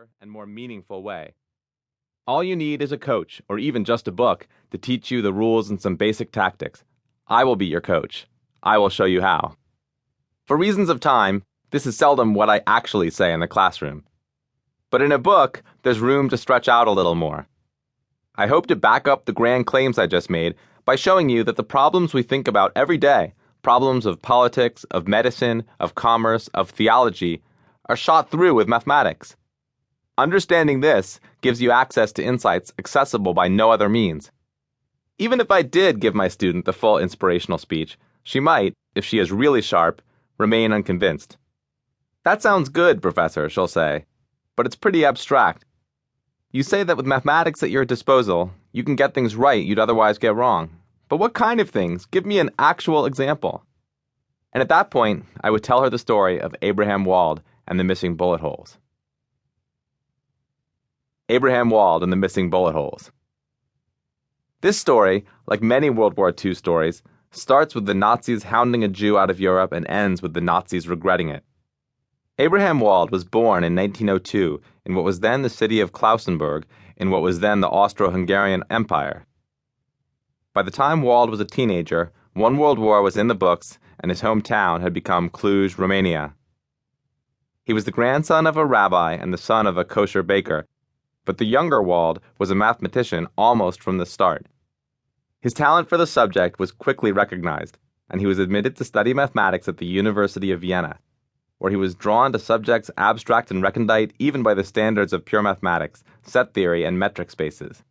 simpler and more meaningful way. All you need is a coach, or even just a book, to teach you the rules and some basic tactics. I will be your coach. I will show you how. For reasons of time, this is seldom what I actually say in the classroom. But in a book, there's room to stretch out a little more. I hope to back up the grand claims I just made by showing you that the problems we think about every day, problems of politics, of medicine, of commerce, of theology, are shot through with mathematics. Understanding this gives you access to insights accessible by no other means. Even if I did give my student the full inspirational speech, she might, if she is really sharp, remain unconvinced. That sounds good, Professor, she'll say, but it's pretty abstract. You say that with mathematics at your disposal, you can get things right you'd otherwise get wrong. But what kind of things? Give me an actual example. And at that point, I would tell her the story of Abraham Wald and the missing bullet holes. Abraham Wald and the missing bullet holes. This story, like many World War II stories, starts with the Nazis hounding a Jew out of Europe and ends with the Nazis regretting it. Abraham Wald was born in 1902 in what was then the city of Klausenburg in what was then the Austro-Hungarian Empire. By the time Wald was a teenager, one World War was in the books and his hometown had become Cluj, Romania. He was the grandson of a rabbi and the son of a kosher baker, but the younger Wald was a mathematician almost from the start. His talent for the subject was quickly recognized, and he was admitted to study mathematics at the University of Vienna, where he was drawn to subjects abstract and recondite even by the standards of pure mathematics, set theory, and metric spaces.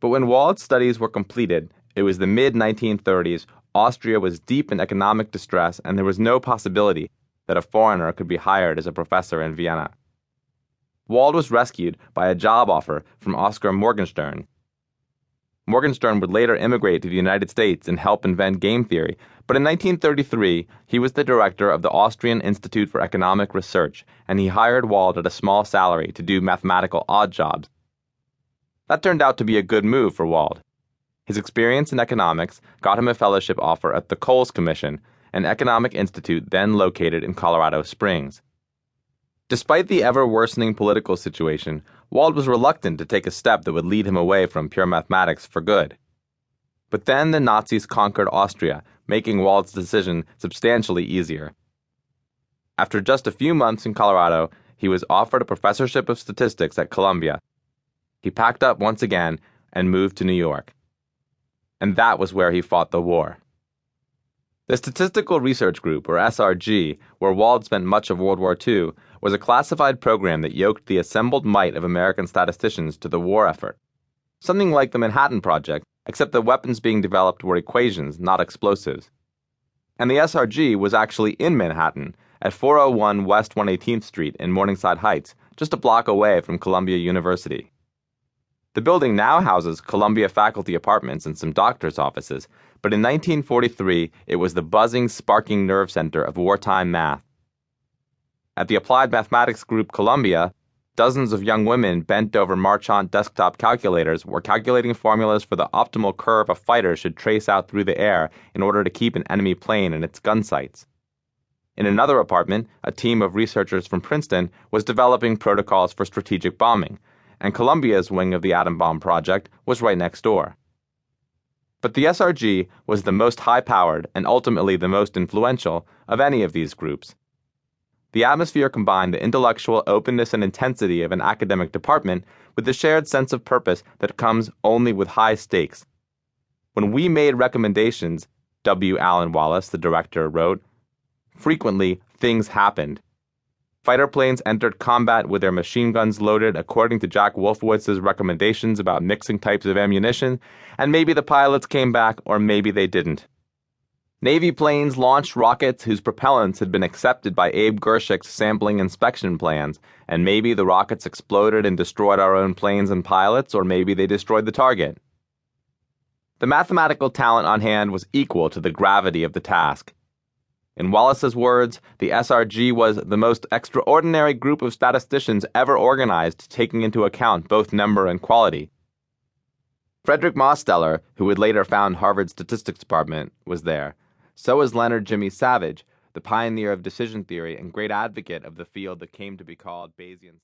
But when Wald's studies were completed, it was the mid-1930s, Austria was deep in economic distress, and there was no possibility that a foreigner could be hired as a professor in Vienna. Wald was rescued by a job offer from Oscar Morgenstern. Morgenstern would later immigrate to the United States and help invent game theory, but in 1933, he was the director of the Austrian Institute for Economic Research, and he hired Wald at a small salary to do mathematical odd jobs. That turned out to be a good move for Wald. His experience in economics got him a fellowship offer at the Coles Commission, an economic institute then located in Colorado Springs. Despite the ever-worsening political situation, Wald was reluctant to take a step that would lead him away from pure mathematics for good. But then the Nazis conquered Austria, making Wald's decision substantially easier. After just a few months in Colorado, he was offered a professorship of statistics at Columbia. He packed up once again and moved to New York. And that was where he fought the war. The Statistical Research Group, or SRG, where Wald spent much of World War II, was a classified program that yoked the assembled might of American statisticians to the war effort. Something like the Manhattan Project, except the weapons being developed were equations, not explosives. And the SRG was actually in Manhattan, at 401 West 118th Street in Morningside Heights, just a block away from Columbia University. The building now houses Columbia faculty apartments and some doctor's offices, but in 1943 it was the buzzing, sparking nerve center of wartime math. At the Applied Mathematics Group Columbia, dozens of young women bent over Marchant desktop calculators were calculating formulas for the optimal curve a fighter should trace out through the air in order to keep an enemy plane in its gun sights. In another apartment, a team of researchers from Princeton was developing protocols for strategic bombing, and Columbia's wing of the atom bomb project was right next door. But the SRG was the most high-powered and ultimately the most influential of any of these groups. The atmosphere combined the intellectual openness and intensity of an academic department with the shared sense of purpose that comes only with high stakes. When we made recommendations, W. Allen Wallace, the director, wrote, frequently things happened. Fighter planes entered combat with their machine guns loaded according to Jack Wolfowitz's recommendations about mixing types of ammunition, and maybe the pilots came back or maybe they didn't. Navy planes launched rockets whose propellants had been accepted by Abe Gershik's sampling inspection plans, and maybe the rockets exploded and destroyed our own planes and pilots, or maybe they destroyed the target. The mathematical talent on hand was equal to the gravity of the task. In Wallace's words, the SRG was the most extraordinary group of statisticians ever organized, taking into account both number and quality. Frederick Mosteller, who would later found Harvard's statistics department, was there. So was Leonard Jimmy Savage, the pioneer of decision theory and great advocate of the field that came to be called Bayesian statistics.